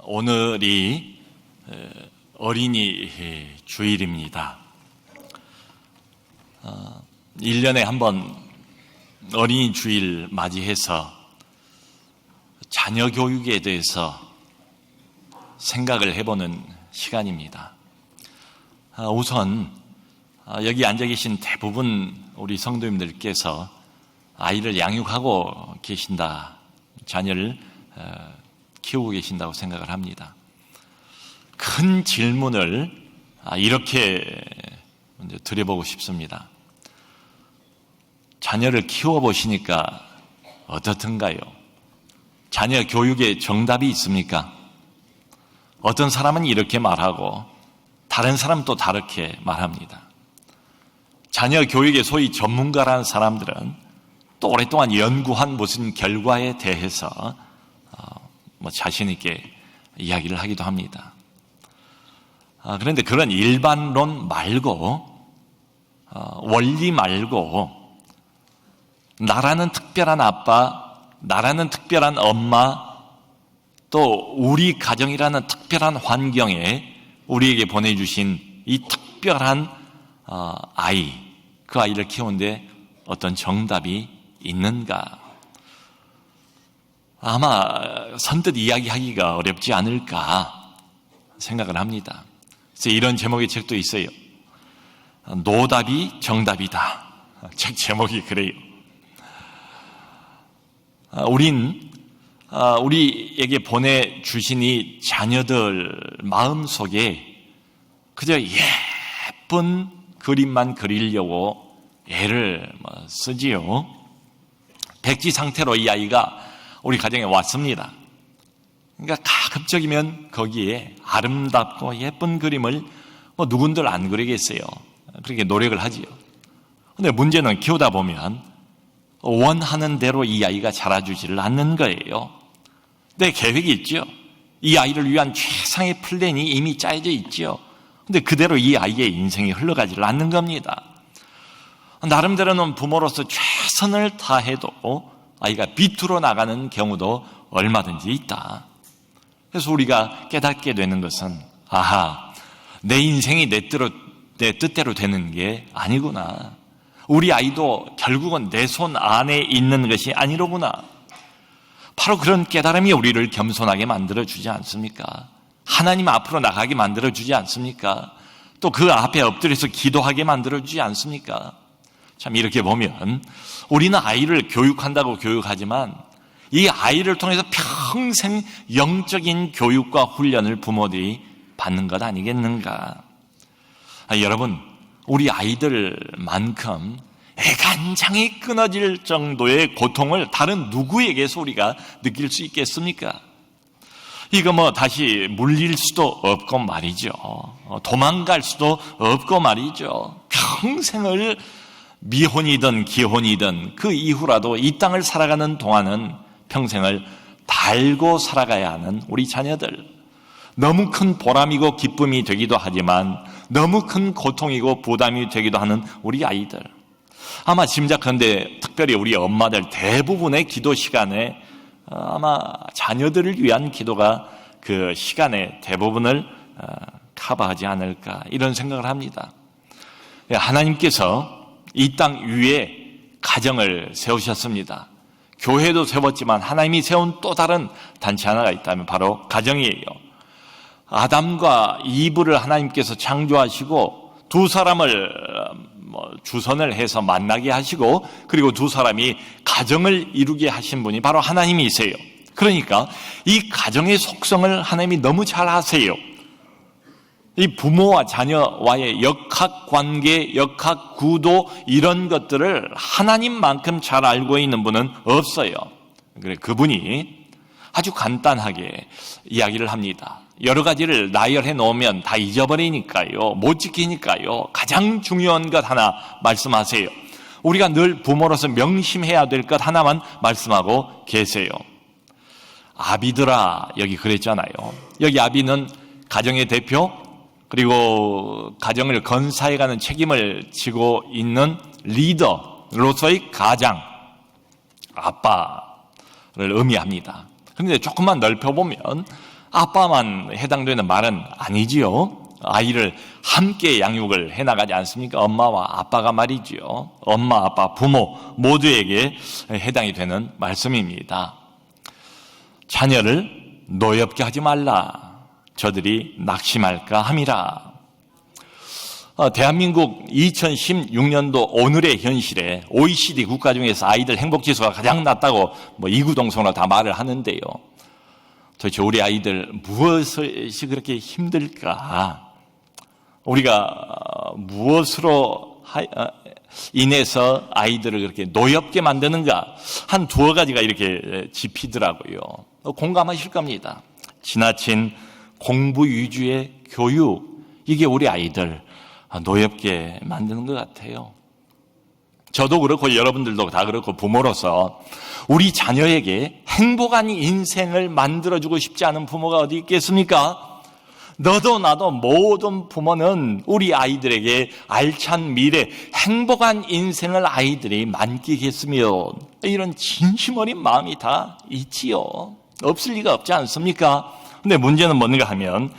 오늘이 어린이 주일입니다. 1년에 한 번 어린이 주일 맞이해서 자녀 교육에 대해서 생각을 해보는 시간입니다. 우선 여기 앉아 계신 대부분 우리 성도님들께서 아이를 양육하고 계신다, 자녀를 키우고 계신다고 생각을 합니다. 큰 질문을 이렇게 먼저 드려보고 싶습니다. 자녀를 키워보시니까 어떻든가요? 자녀 교육에 정답이 있습니까? 어떤 사람은 이렇게 말하고 다른 사람은 또 다르게 말합니다. 자녀 교육의 소위 전문가라는 사람들은 또 오랫동안 연구한 무슨 결과에 대해서 자신 있게 이야기를 하기도 합니다. 그런데 그런 일반론 말고 원리 말고 나라는 특별한 아빠, 나라는 특별한 엄마, 또 우리 가정이라는 특별한 환경에 우리에게 보내주신 이 특별한 아이, 그 아이를 키우는데 어떤 정답이 있는가? 아마 선뜻 이야기하기가 어렵지 않을까 생각을 합니다. 그래서 이런 제목의 책도 있어요. 노답이 정답이다. 책 제목이 그래요. 우리에게 보내주신 이 자녀들 마음속에 그저 예쁜 그림만 그리려고 애를 쓰지요. 백지 상태로 이 아이가 우리 가정에 왔습니다. 그러니까 가급적이면 거기에 아름답고 예쁜 그림을 누군들 안 그리겠어요. 그렇게 노력을 하지요. 그런데 문제는 키우다 보면 원하는 대로 이 아이가 자라주지를 않는 거예요. 내 계획이 있죠. 이 아이를 위한 최상의 플랜이 이미 짜여져 있죠. 그런데 그대로 이 아이의 인생이 흘러가지를 않는 겁니다. 나름대로는 부모로서 최선을 다해도 아이가 비틀어 나가는 경우도 얼마든지 있다. 그래서 우리가 깨닫게 되는 것은 내 인생이 내 뜻대로 되는 게 아니구나. 우리 아이도 결국은 내 손 안에 있는 것이 아니로구나. 바로 그런 깨달음이 우리를 겸손하게 만들어주지 않습니까? 하나님 앞으로 나가게 만들어주지 않습니까? 또 그 앞에 엎드려서 기도하게 만들어주지 않습니까? 참 이렇게 보면 우리는 아이를 교육한다고 교육하지만 이 아이를 통해서 평생 영적인 교육과 훈련을 부모들이 받는 것 아니겠는가? 여러분, 우리 아이들만큼 애간장이 끊어질 정도의 고통을 다른 누구에게서 우리가 느낄 수 있겠습니까? 이거 다시 물릴 수도 없고 말이죠. 도망갈 수도 없고 말이죠. 평생을 미혼이든 기혼이든 그 이후라도 이 땅을 살아가는 동안은 평생을 달고 살아가야 하는 우리 자녀들. 너무 큰 보람이고 기쁨이 되기도 하지만 너무 큰 고통이고 부담이 되기도 하는 우리 아이들. 아마 짐작컨대 특별히 우리 엄마들 대부분의 기도 시간에 아마 자녀들을 위한 기도가 그 시간의 대부분을 커버하지 않을까 이런 생각을 합니다. 하나님께서 이 땅 위에 가정을 세우셨습니다. 교회도 세웠지만 하나님이 세운 또 다른 단체 하나가 있다면 바로 가정이에요. 아담과 이브를 하나님께서 창조하시고 두 사람을 주선을 해서 만나게 하시고 그리고 두 사람이 가정을 이루게 하신 분이 바로 하나님이세요. 그러니까 이 가정의 속성을 하나님이 너무 잘 아세요. 이 부모와 자녀와의 역학관계, 역학구도 이런 것들을 하나님만큼 잘 알고 있는 분은 없어요. 그래 그분이 아주 간단하게 이야기를 합니다. 여러 가지를 나열해 놓으면 다 잊어버리니까요. 못 지키니까요. 가장 중요한 것 하나 말씀하세요. 우리가 늘 부모로서 명심해야 될 것 하나만 말씀하고 계세요. 아비들아, 여기 그랬잖아요. 여기 아비는 가정의 대표, 그리고 가정을 건사해가는 책임을 지고 있는 리더로서의 가장, 아빠를 의미합니다. 그런데 조금만 넓혀보면 아빠만 해당되는 말은 아니지요. 아이를 함께 양육을 해나가지 않습니까? 엄마와 아빠가 말이지요. 엄마, 아빠, 부모 모두에게 해당이 되는 말씀입니다. 자녀를 노엽게 하지 말라. 저들이 낙심할까 함이라. 대한민국 2016년도 오늘의 현실에 OECD 국가 중에서 아이들 행복지수가 가장 낮다고 이구동성으로 다 말을 하는데요. 도대체 우리 아이들 무엇이 그렇게 힘들까? 우리가 무엇으로 인해서 아이들을 그렇게 노엽게 만드는가? 한 두어 가지가 이렇게 짚히더라고요. 공감하실 겁니다. 지나친 공부 위주의 교육, 이게 우리 아이들 노엽게 만드는 것 같아요. 저도 그렇고 여러분들도 다 그렇고 부모로서 우리 자녀에게 행복한 인생을 만들어주고 싶지 않은 부모가 어디 있겠습니까? 너도 나도 모든 부모는 우리 아이들에게 알찬 미래, 행복한 인생을 아이들이 만끽했으면 이런 진심 어린 마음이 다 있지요. 없을 리가 없지 않습니까? 근데 문제는 뭔가 하면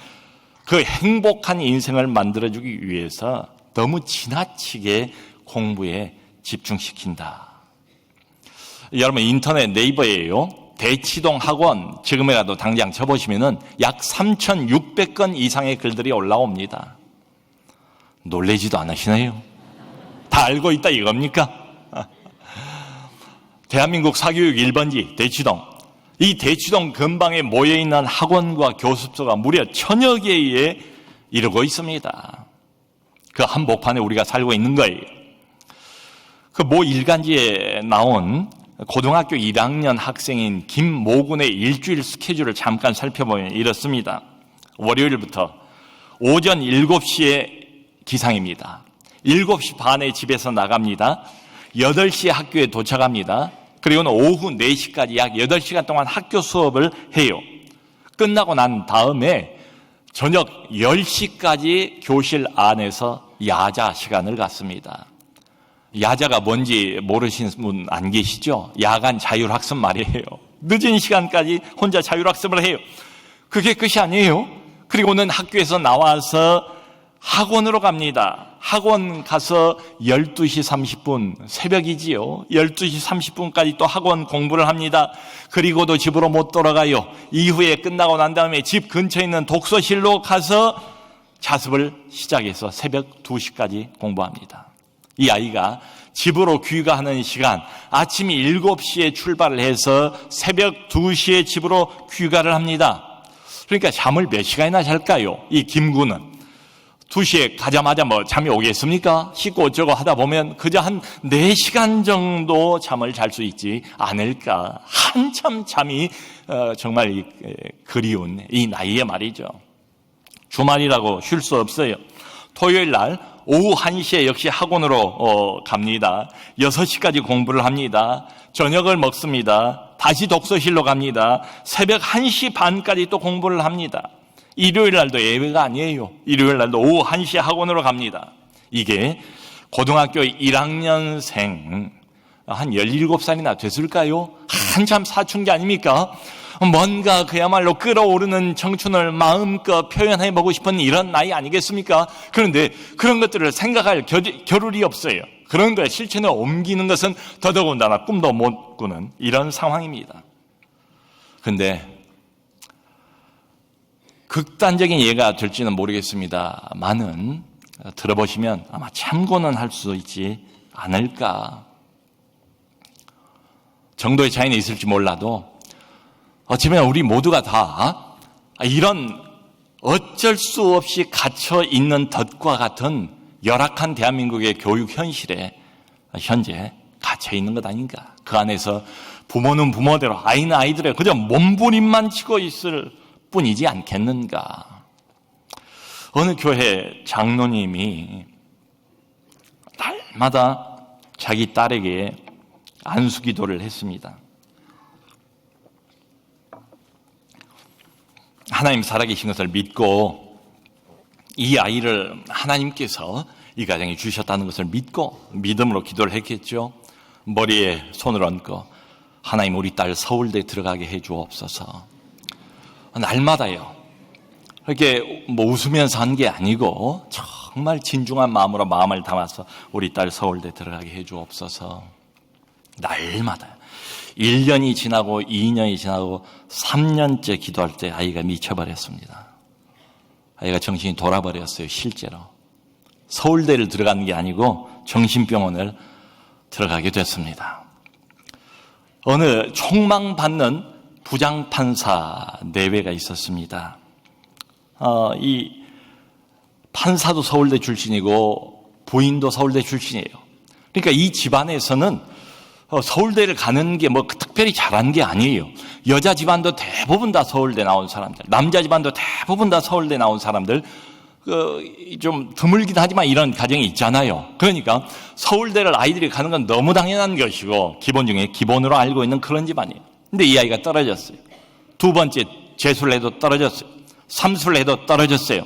그 행복한 인생을 만들어주기 위해서 너무 지나치게 공부에 집중시킨다. 여러분 인터넷 네이버에요. 대치동 학원 지금이라도 당장 쳐보시면은 약 3,600건 이상의 글들이 올라옵니다. 놀라지도 않으시나요? 다 알고 있다 이겁니까? 대한민국 사교육 1번지 대치동. 이 대치동 근방에 모여있는 학원과 교습소가 무려 1,000여 개에 이르고 있습니다. 그 한복판에 우리가 살고 있는 거예요. 그 모 일간지에 나온 고등학교 1학년 학생인 김모군의 일주일 스케줄을 잠깐 살펴보면 이렇습니다. 월요일부터 오전 7시에 기상입니다. 7시 반에 집에서 나갑니다. 8시에 학교에 도착합니다. 그리고는 오후 4시까지 약 8시간 동안 학교 수업을 해요. 끝나고 난 다음에 저녁 10시까지 교실 안에서 야자 시간을 갖습니다. 야자가 뭔지 모르시는 분 안 계시죠? 야간 자율학습 말이에요. 늦은 시간까지 혼자 자율학습을 해요. 그게 끝이 아니에요. 그리고는 학교에서 나와서 학원으로 갑니다. 학원 가서 12시 30분, 새벽이지요. 12시 30분까지 또 학원 공부를 합니다. 그리고도 집으로 못 돌아가요. 이후에 끝나고 난 다음에 집 근처에 있는 독서실로 가서 자습을 시작해서 새벽 2시까지 공부합니다. 이 아이가 집으로 귀가하는 시간, 아침 7시에 출발을 해서 새벽 2시에 집으로 귀가를 합니다. 그러니까 잠을 몇 시간이나 잘까요? 이 김군은 2시에 가자마자 잠이 오겠습니까? 씻고 어쩌고 하다 보면 그저 한 4시간 정도 잠을 잘 수 있지 않을까. 한참 잠이 정말 그리운 이 나이에 말이죠. 주말이라고 쉴 수 없어요. 토요일 날 오후 1시에 역시 학원으로 갑니다. 6시까지 공부를 합니다. 저녁을 먹습니다. 다시 독서실로 갑니다. 새벽 1시 반까지 또 공부를 합니다. 일요일 날도 예외가 아니에요. 일요일 날도 오후 1시에 학원으로 갑니다. 이게 고등학교 1학년생 한 17살이나 됐을까요? 한참 사춘기 아닙니까? 뭔가 그야말로 끌어오르는 청춘을 마음껏 표현해보고 싶은 이런 나이 아니겠습니까? 그런데 그런 것들을 생각할 겨를이 없어요. 그런 걸 실천에 옮기는 것은 더더군다나 꿈도 못 꾸는 이런 상황입니다. 그런데 극단적인 예가 될지는 모르겠습니다만은 들어보시면 아마 참고는 할 수 있지 않을까. 정도의 차이는 있을지 몰라도 어쩌면 우리 모두가 다 이런 어쩔 수 없이 갇혀 있는 덫과 같은 열악한 대한민국의 교육 현실에 현재 갇혀 있는 것 아닌가. 그 안에서 부모는 부모대로 아이는 아이들의 그저 몸부림만 치고 있을 뿐이지 않겠는가. 어느 교회 장로님이 날마다 자기 딸에게 안수기도를 했습니다. 하나님 살아계신 것을 믿고 이 아이를 하나님께서 이 가정에 주셨다는 것을 믿고 믿음으로 기도를 했겠죠. 머리에 손을 얹고 하나님 우리 딸 서울대 들어가게 해 주옵소서. 날마다요. 이렇게 뭐 웃으면서 한 게 아니고 정말 진중한 마음으로 마음을 담아서 우리 딸 서울대 들어가게 해주옵소서. 날마다 1년이 지나고 2년이 지나고 3년째 기도할 때 아이가 미쳐버렸습니다. 아이가 정신이 돌아버렸어요. 실제로 서울대를 들어가는 게 아니고 정신병원을 들어가게 됐습니다. 어느 총망받는 부장판사 내외가 있었습니다. 이 판사도 서울대 출신이고 부인도 서울대 출신이에요. 그러니까 이 집안에서는 서울대를 가는 게 뭐 특별히 잘한 게 아니에요. 여자 집안도 대부분 다 서울대 나온 사람들, 남자 집안도 대부분 다 서울대 나온 사람들, 좀 드물긴 하지만 이런 가정이 있잖아요. 그러니까 서울대를 아이들이 가는 건 너무 당연한 것이고 기본 중에 기본으로 알고 있는 그런 집안이에요. 근데 이 아이가 떨어졌어요. 두 번째 재수를 해도 떨어졌어요. 삼수를 해도 떨어졌어요.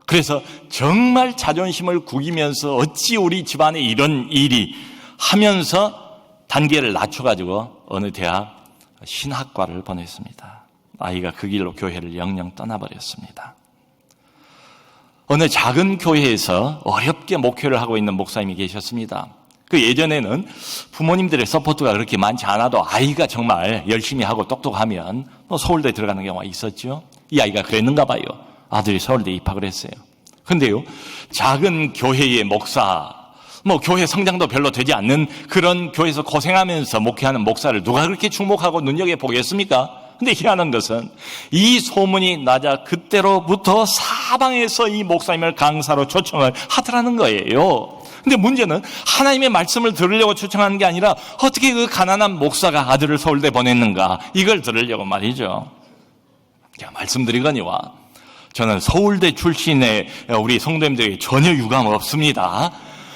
그래서 정말 자존심을 구기면서 어찌 우리 집안에 이런 일이 하면서 단계를 낮춰가지고 어느 대학 신학과를 보냈습니다. 아이가 그 길로 교회를 영영 떠나버렸습니다. 어느 작은 교회에서 어렵게 목회를 하고 있는 목사님이 계셨습니다. 그 예전에는 부모님들의 서포트가 그렇게 많지 않아도 아이가 정말 열심히 하고 똑똑하면 서울대 들어가는 경우가 있었죠. 이 아이가 그랬는가 봐요. 아들이 서울대 입학을 했어요. 근데요, 작은 교회의 목사, 교회 성장도 별로 되지 않는 그런 교회에서 고생하면서 목회하는 목사를 누가 그렇게 주목하고 눈여겨보겠습니까? 근데 희한한 것은 이 소문이 나자 그때로부터 사방에서 이 목사님을 강사로 초청을 하더라는 거예요. 근데 문제는 하나님의 말씀을 들으려고 초청하는 게 아니라 어떻게 그 가난한 목사가 아들을 서울대 보냈는가, 이걸 들으려고 말이죠. 제가 말씀드리거니와 저는 서울대 출신의 우리 성도님들에게 전혀 유감 없습니다.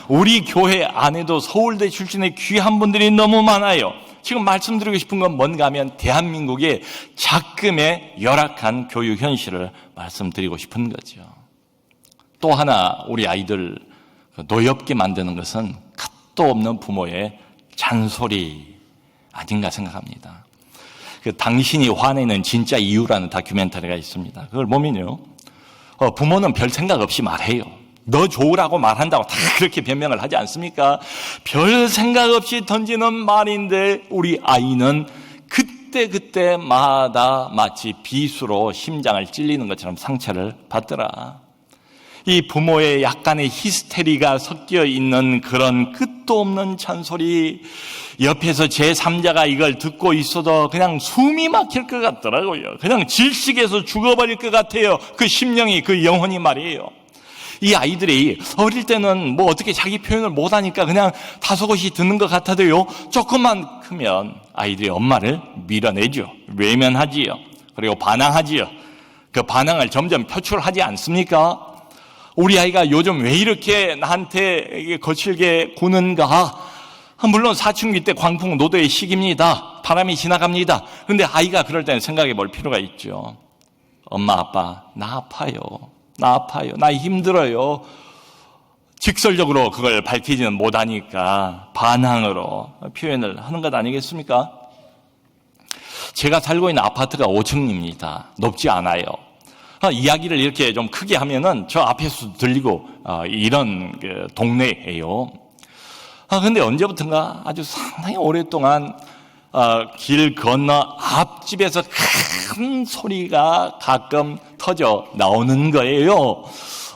우리 교회 안에도 서울대 출신의 귀한 분들이 너무 많아요. 지금 말씀드리고 싶은 건 뭔가 하면 대한민국의 작금의 열악한 교육 현실을 말씀드리고 싶은 거죠. 또 하나 우리 아이들 노엽게 만드는 것은 끝도 없는 부모의 잔소리 아닌가 생각합니다. 당신이 화내는 진짜 이유라는 다큐멘터리가 있습니다. 그걸 보면요, 부모는 별 생각 없이 말해요. 너 좋으라고 말한다고 다 그렇게 변명을 하지 않습니까? 별 생각 없이 던지는 말인데 우리 아이는 그때마다 마치 비수로 심장을 찔리는 것처럼 상처를 받더라. 이 부모의 약간의 히스테리가 섞여 있는 그런 끝도 없는 잔소리, 옆에서 제3자가 이걸 듣고 있어도 그냥 숨이 막힐 것 같더라고요. 그냥 질식해서 죽어버릴 것 같아요. 그 심령이, 그 영혼이 말이에요. 이 아이들이 어릴 때는 어떻게 자기 표현을 못하니까 그냥 다소곳이 듣는 것 같아도요, 조금만 크면 아이들이 엄마를 밀어내죠. 외면하지요. 그리고 반항하지요. 그 반항을 점점 표출하지 않습니까? 우리 아이가 요즘 왜 이렇게 나한테 거칠게 구는가? 물론 사춘기 때 광풍 노도의 시기입니다. 바람이 지나갑니다. 그런데 아이가 그럴 때는 생각해 볼 필요가 있죠. 엄마, 아빠, 나 아파요. 나 힘들어요. 직설적으로 그걸 밝히지는 못하니까 반항으로 표현을 하는 것 아니겠습니까? 제가 살고 있는 아파트가 5층입니다. 높지 않아요. 이야기를 이렇게 좀 크게 하면은 저 앞에서 들리고 이런 동네예요. 근데 언제부턴가 아주 상당히 오랫동안 길 건너 앞집에서 큰 소리가 가끔 터져 나오는 거예요.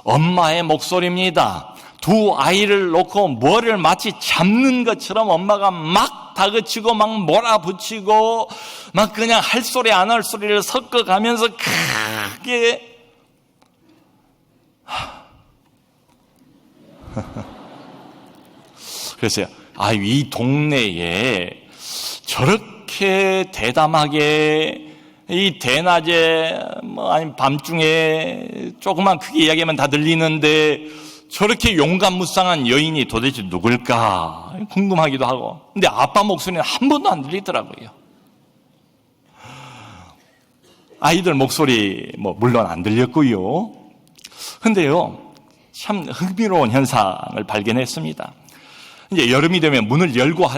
엄마의 목소리입니다. 두 아이를 놓고 뭐를 마치 잡는 것처럼 엄마가 막 다그치고 막 몰아붙이고 막 그냥 할 소리 안 할 소리를 섞어가면서 크게 그래서요, 이 동네에 저렇게 대담하게 이 대낮에 아니면 밤중에 조금만 크게 이야기하면 다 들리는데 저렇게 용감무쌍한 여인이 도대체 누굴까 궁금하기도 하고, 근데 아빠 목소리는 한 번도 안 들리더라고요. 아이들 목소리 물론 안 들렸고요. 근데요, 참 흥미로운 현상을 발견했습니다. 이제 여름이 되면 문을 열고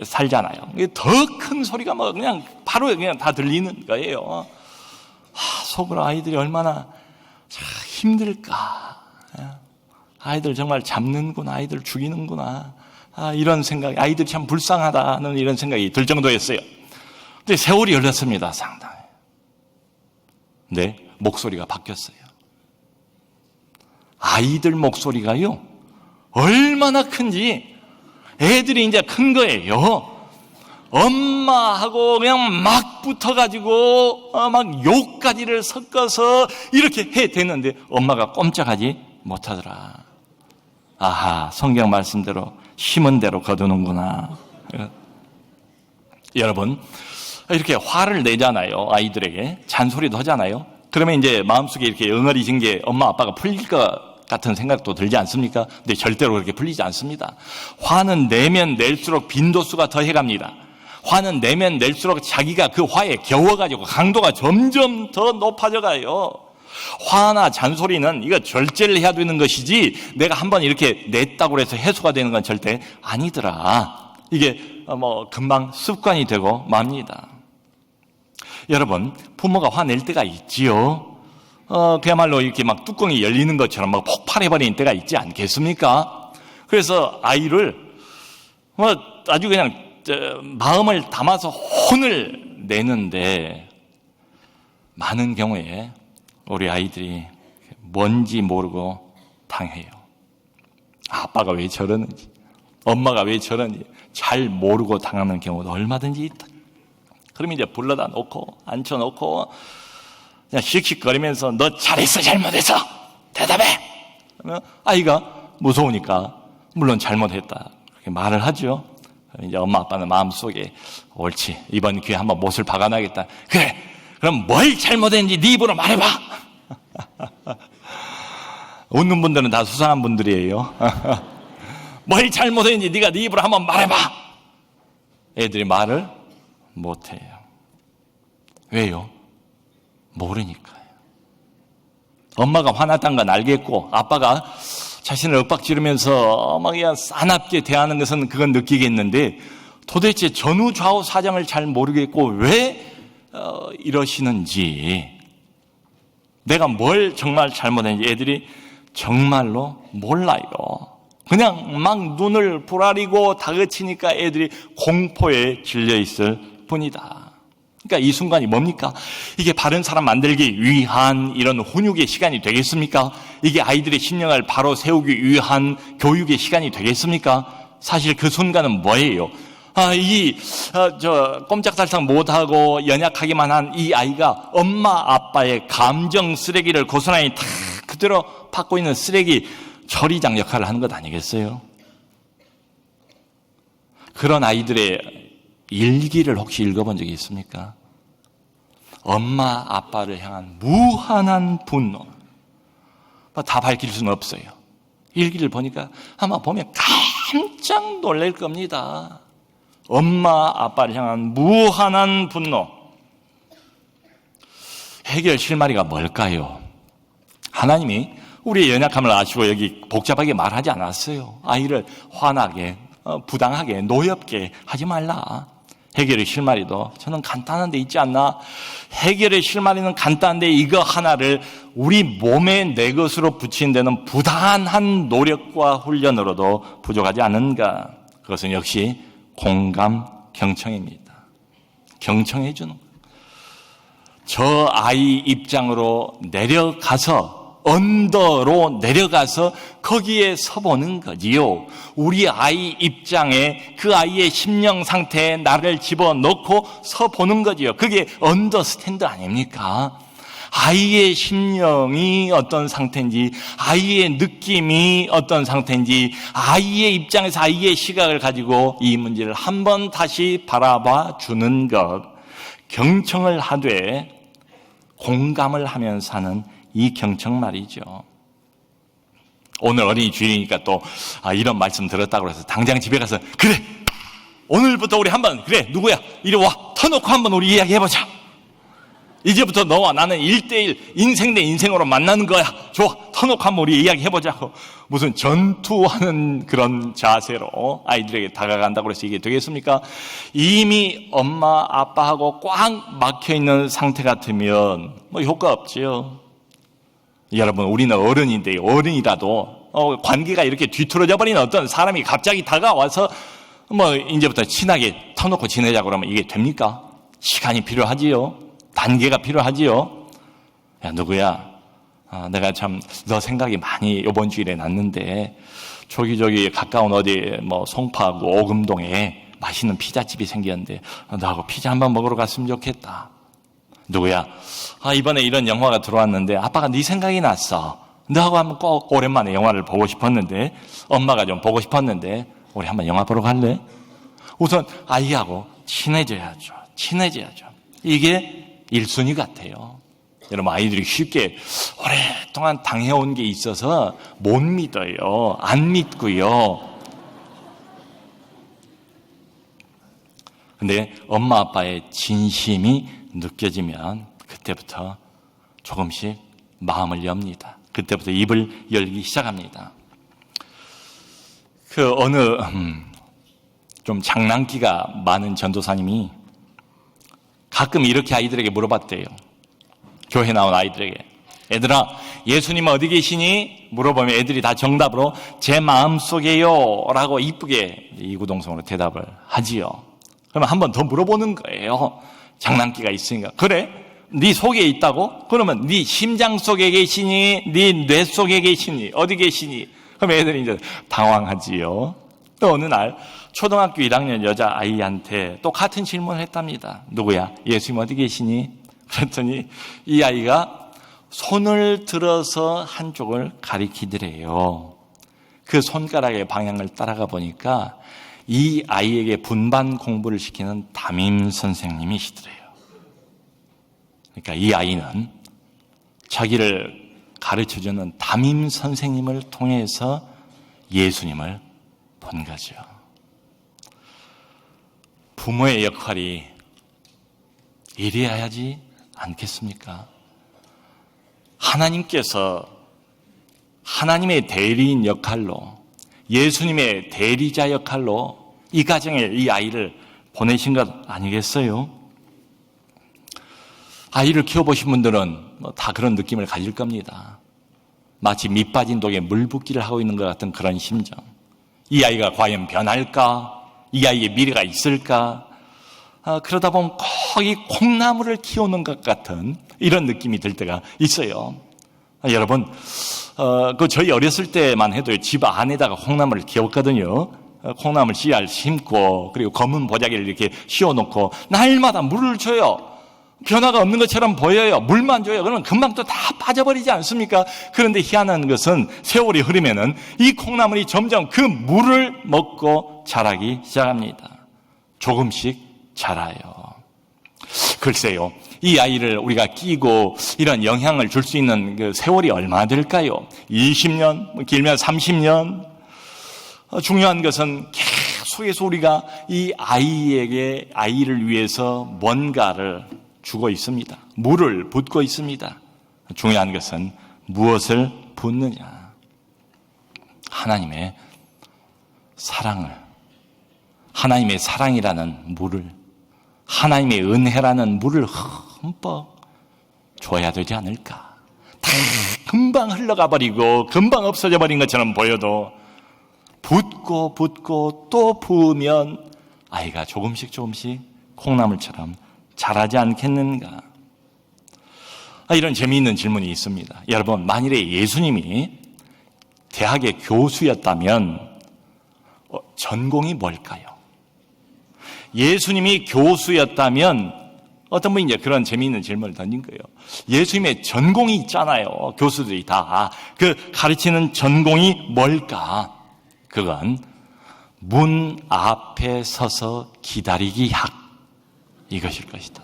살잖아요. 더 큰 소리가 그냥 바로 그냥 다 들리는 거예요. 속으로 아이들이 얼마나 힘들까. 아이들 정말 잡는구나, 아이들 죽이는구나. 이런 생각이, 아이들이 참 불쌍하다는 이런 생각이 들 정도였어요. 근데 세월이 흘렀습니다, 상당히. 네, 목소리가 바뀌었어요. 아이들 목소리가요, 얼마나 큰지 애들이 이제 큰 거예요. 엄마하고 그냥 막 붙어가지고 막 욕까지를 섞어서 이렇게 해 대는데 엄마가 꼼짝하지 못하더라. 아하, 성경 말씀대로 심은 대로 거두는구나. 여러분, 이렇게 화를 내잖아요. 아이들에게 잔소리도 하잖아요. 그러면 이제 마음속에 이렇게 응어리진 게 엄마 아빠가 풀릴 것 같은 생각도 들지 않습니까? 근데 절대로 그렇게 풀리지 않습니다. 화는 내면 낼수록 빈도수가 더해갑니다. 화는 내면 낼수록 자기가 그 화에 겨워가지고 강도가 점점 더 높아져 가요. 화나 잔소리는 이거 절제를 해야 되는 것이지 내가 한번 이렇게 냈다고 해서 해소가 되는 건 절대 아니더라. 이게 금방 습관이 되고 맙니다. 여러분, 부모가 화낼 때가 있지요. 그야말로 이렇게 막 뚜껑이 열리는 것처럼 막 폭발해버리는 때가 있지 않겠습니까? 그래서 아이를 아주 그냥 마음을 담아서 혼을 내는데 많은 경우에 우리 아이들이 뭔지 모르고 당해요. 아빠가 왜 저러는지, 엄마가 왜 저러는지 잘 모르고 당하는 경우도 얼마든지 있다. 그러면 이제 불러다 놓고 앉혀놓고 그냥 씩씩거리면서 너 잘했어 잘못했어 대답해. 그러면 아이가 무서우니까 물론 잘못했다 그렇게 말을 하죠. 이제 엄마 아빠는 마음속에 옳지, 이번 기회에 한번 못을 박아놔야겠다. 그래, 그럼 뭘 잘못했는지 네 입으로 말해봐. 웃는 분들은 다 수상한 분들이에요. 뭘 잘못했는지 네가 네 입으로 한번 말해봐. 애들이 말을 못해요. 왜요? 모르니까요. 엄마가 화났다는 건 알겠고 아빠가 자신을 윽박지르면서 막 그냥 싸납게 대하는 것은 그건 느끼겠는데 도대체 전후 좌우 사정을 잘 모르겠고 왜 이러시는지, 내가 뭘 정말 잘못했는지 애들이 정말로 몰라요. 그냥 막 눈을 부라리고 다그치니까 애들이 공포에 질려 있을 뿐이다. 그러니까 이 순간이 뭡니까? 이게 바른 사람 만들기 위한 이런 훈육의 시간이 되겠습니까? 이게 아이들의 심령을 바로 세우기 위한 교육의 시간이 되겠습니까? 사실 그 순간은 뭐예요? 꼼짝달싹 못하고 연약하기만 한 이 아이가 엄마 아빠의 감정 쓰레기를 고스란히 다 그대로 받고 있는 쓰레기 처리장 역할을 하는 것 아니겠어요? 그런 아이들의 일기를 혹시 읽어본 적이 있습니까? 엄마 아빠를 향한 무한한 분노, 다 밝힐 수는 없어요. 일기를 보니까 아마 보면 깜짝 놀랄 겁니다. 엄마 아빠를 향한 무한한 분노. 해결 실마리가 뭘까요? 하나님이 우리의 연약함을 아시고 여기 복잡하게 말하지 않았어요. 아이를 화나게, 부당하게, 노엽게 하지 말라. 해결의 실마리도 저는 간단한 데 있지 않나? 해결의 실마리는 간단한데 이거 하나를 우리 몸에 내 것으로 붙이는 데는 부단한 노력과 훈련으로도 부족하지 않은가? 그것은 역시 공감, 경청입니다. 경청해 주는 거예요. 저 아이 입장으로 내려가서, 언더로 내려가서 거기에 서보는 거지요. 우리 아이 입장에 그 아이의 심령 상태에 나를 집어넣고 서보는 거지요. 그게 언더스탠드 아닙니까? 아이의 심령이 어떤 상태인지, 아이의 느낌이 어떤 상태인지, 아이의 입장에서 아이의 시각을 가지고 이 문제를 한번 다시 바라봐 주는 것, 경청을 하되 공감을 하면서 하는 이 경청 말이죠. 오늘 어린이 주일이니까 또 이런 말씀 들었다고 해서 당장 집에 가서 그래, 오늘부터 우리 한번, 그래, 누구야, 이리 와, 터놓고 한번 우리 이야기해보자. 이제부터 너와 나는 1대1 인생 대 인생으로 만나는 거야. 좋아, 터놓고 한번 우리 이야기해보자고 무슨 전투하는 그런 자세로 아이들에게 다가간다고 해서 이게 되겠습니까? 이미 엄마 아빠하고 꽉 막혀있는 상태 같으면 뭐 효과 없지요. 여러분, 우리는 어른인데 어른이라도 관계가 이렇게 뒤틀어져 버린 어떤 사람이 갑자기 다가와서 뭐 이제부터 친하게 터놓고 지내자 그러면 이게 됩니까? 시간이 필요하지요. 단계가 필요하지요. 야, 누구야? 내가 참 너 생각이 많이 이번 주일에 났는데 저기 가까운 어디 뭐 송파구 오금동에 맛있는 피자집이 생겼는데 나하고 피자 한번 먹으러 갔으면 좋겠다. 누구야? 이번에 이런 영화가 들어왔는데 아빠가 네 생각이 났어. 너하고 한번 꼭 오랜만에 영화를 보고 싶었는데 엄마가 좀 보고 싶었는데 우리 한번 영화 보러 갈래? 우선 아이하고 친해져야죠. 이게 1순위 같아요. 여러분, 아이들이 쉽게 오랫동안 당해온 게 있어서 못 믿어요. 안 믿고요. 근데 엄마 아빠의 진심이 느껴지면 그때부터 조금씩 마음을 엽니다. 그때부터 입을 열기 시작합니다. 어느 좀 장난기가 많은 전도사님이 가끔 이렇게 아이들에게 물어봤대요. 교회 나온 아이들에게. 애들아, 예수님 어디 계시니? 물어보면 애들이 다 정답으로 제 마음속에요 라고 이쁘게 이구동성으로 대답을 하지요. 그러면 한 번 더 물어보는 거예요. 장난기가 있으니까. 그래? 네 속에 있다고? 그러면 네 심장 속에 계시니? 네 뇌 속에 계시니? 어디 계시니? 그럼 애들이 이제 당황하지요. 또 어느 날 초등학교 1학년 여자아이한테 또 같은 질문을 했답니다. 누구야? 예수님 어디 계시니? 그랬더니 이 아이가 손을 들어서 한쪽을 가리키더래요. 그 손가락의 방향을 따라가 보니까 이 아이에게 분반 공부를 시키는 담임 선생님이시더래요. 그러니까 이 아이는 자기를 가르쳐주는 담임 선생님을 통해서 예수님을 본 거죠. 부모의 역할이 이래야지 않겠습니까? 하나님께서 하나님의 대리인 역할로, 예수님의 대리자 역할로 이 가정에 이 아이를 보내신 것 아니겠어요? 아이를 키워보신 분들은 다 그런 느낌을 가질 겁니다. 마치 밑 빠진 독에 물 붓기를 하고 있는 것 같은 그런 심정. 이 아이가 과연 변할까? 이 아이의 미래가 있을까? 그러다 보면 거의 콩나물을 키우는 것 같은 이런 느낌이 들 때가 있어요. 여러분, 저희 어렸을 때만 해도 집 안에다가 콩나물을 키웠거든요. 콩나물 씨알 심고, 그리고 검은 보자기를 이렇게 씌워놓고, 날마다 물을 줘요. 변화가 없는 것처럼 보여요. 물만 줘요. 그러면 금방 또 다 빠져버리지 않습니까? 그런데 희한한 것은 세월이 흐르면은 이 콩나물이 점점 그 물을 먹고 자라기 시작합니다. 조금씩 자라요. 글쎄요, 이 아이를 우리가 끼고 이런 영향을 줄 수 있는 그 세월이 얼마나 될까요? 20년, 길면 30년. 중요한 것은 계속해서 우리가 이 아이를 위해서 뭔가를 주고 있습니다. 물을 붓고 있습니다. 중요한 것은 무엇을 붓느냐. 하나님의 사랑을, 하나님의 사랑이라는 물을, 하나님의 은혜라는 물을 흠뻑 줘야 되지 않을까. 다 금방 흘러가 버리고 금방 없어져 버린 것처럼 보여도 붓고 또 부으면 아이가 조금씩 콩나물처럼 자라지 않겠는가. 이런 재미있는 질문이 있습니다. 여러분, 만일에 예수님이 대학의 교수였다면 전공이 뭘까요? 예수님이 교수였다면 어떤 분이 이제 그런 재미있는 질문을 던진 거예요. 예수님의 전공이 있잖아요. 교수들이 다. 그 가르치는 전공이 뭘까? 그건 문 앞에 서서 기다리기 학. 이것일 것이다.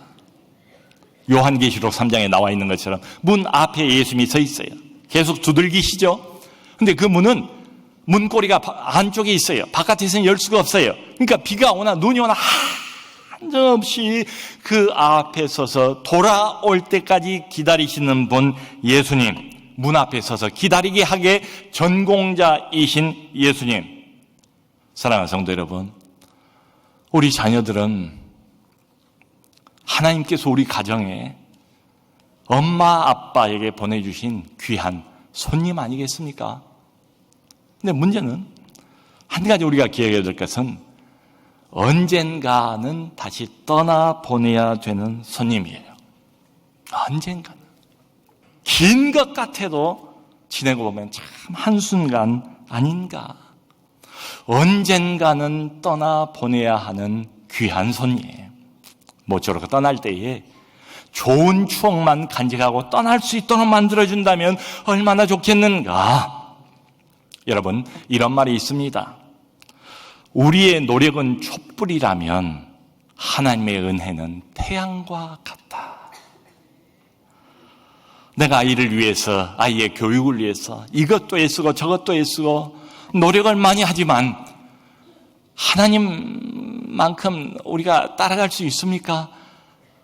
요한계시록 3장에 나와 있는 것처럼 문 앞에 예수님이 서 있어요. 계속 두들기시죠. 근데 그 문은 문고리가 안쪽에 있어요. 바깥에서는 열 수가 없어요. 그러니까 비가 오나 눈이 오나 한정없이 그 앞에 서서 돌아올 때까지 기다리시는 분 예수님. 문 앞에 서서 기다리게 하게 전공자이신 예수님. 사랑하는 성도 여러분, 우리 자녀들은 하나님께서 우리 가정에 엄마 아빠에게 보내주신 귀한 손님 아니겠습니까? 근데 문제는 한 가지 우리가 기억해야 될 것은 언젠가는 다시 떠나보내야 되는 손님이에요. 언젠가는. 긴 것 같아도 지내고 보면 참 한순간 아닌가. 언젠가는 떠나보내야 하는 귀한 손님. 모쪼록 떠날 때에 좋은 추억만 간직하고 떠날 수 있도록 만들어준다면 얼마나 좋겠는가. 여러분, 이런 말이 있습니다. 우리의 노력은 촛불이라면 하나님의 은혜는 태양과 같다. 내가 아이를 위해서, 아이의 교육을 위해서 이것도 애쓰고 저것도 애쓰고 노력을 많이 하지만 하나님만큼 우리가 따라갈 수 있습니까?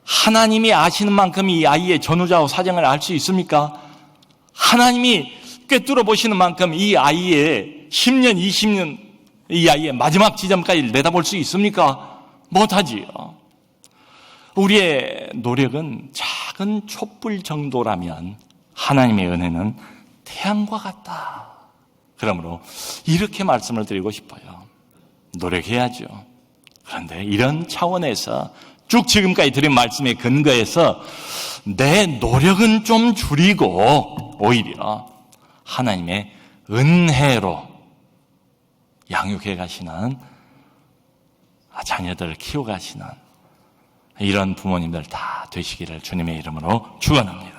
하나님이 아시는 만큼 이 아이의 전후좌우 사정을 알 수 있습니까? 하나님이 꿰뚫어 보시는 만큼 이 아이의 10년, 20년, 이 아이의 마지막 지점까지 내다볼 수 있습니까? 못하지요. 우리의 노력은 작은 촛불 정도라면 하나님의 은혜는 태양과 같다. 그러므로 이렇게 말씀을 드리고 싶어요. 노력해야죠. 그런데 이런 차원에서 쭉 지금까지 드린 말씀에 근거해서 내 노력은 좀 줄이고 오히려 하나님의 은혜로 양육해 가시는 자녀들을 키워 가시는 이런 부모님들 다 되시기를 주님의 이름으로 축원합니다.